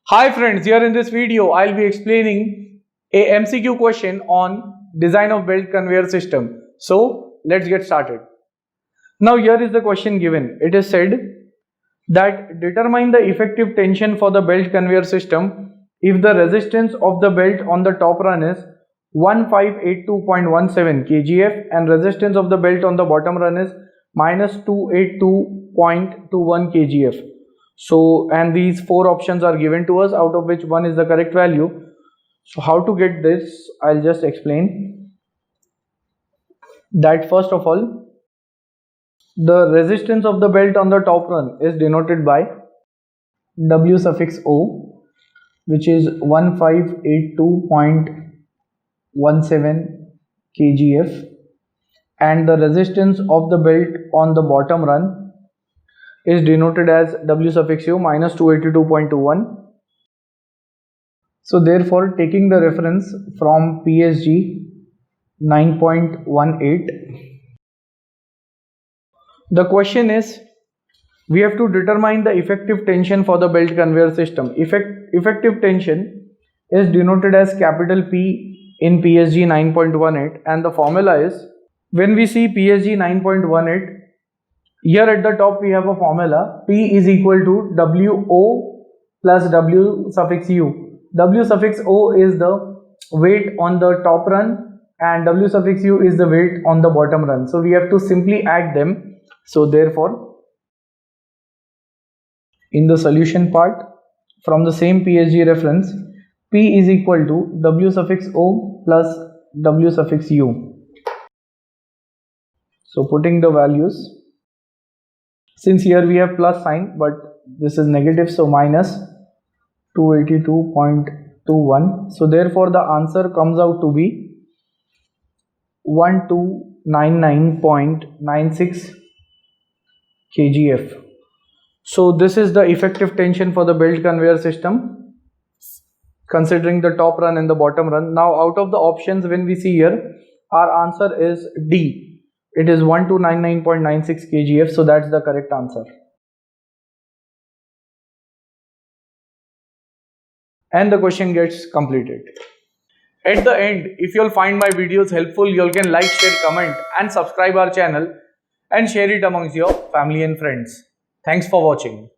Hi friends, here in this video I'll be explaining a MCQ question on design of belt conveyor system. So let's get started. Now here is the question given. It is said that determine the effective tension for the belt conveyor system if the resistance of the belt on the top run is 1582.17 kgf and resistance of the belt on the bottom run is minus 282.21 kgf. So, and these four options are given to us, out of which one is the correct value. So how to get this, I'll just explain that. First of all, the resistance of the belt on the top run is denoted by W suffix O, which is 1582.17 kgf, and the resistance of the belt on the bottom run is denoted as W suffix U minus 282.21. So therefore, taking the reference from PSG 9.18, the question is, we have to determine the effective tension for the belt conveyor system. Effective tension is denoted as capital P in PSG 9.18, and the formula is, when we see PSG 9.18, here at the top we have a formula. P is equal to WO plus W suffix U. W suffix O is the weight on the top run and W suffix U is the weight on the bottom run. So we have to simply add them. So therefore, in the solution part, from the same PSG reference, P is equal to W suffix O plus W suffix U. So putting the values, since here we have plus sign but this is negative, so minus 282.21. so therefore the answer comes out to be 1299.96 kgf. So this is the effective tension for the belt conveyor system considering the top run and the bottom run. Now out of the options, when we see here, our answer is D. It is 1299.96 kgf, so that's the correct answer. And the question gets completed. At the end, if you'll find my videos helpful, you can like, share, comment and subscribe our channel and share it amongst your family and friends. Thanks for watching.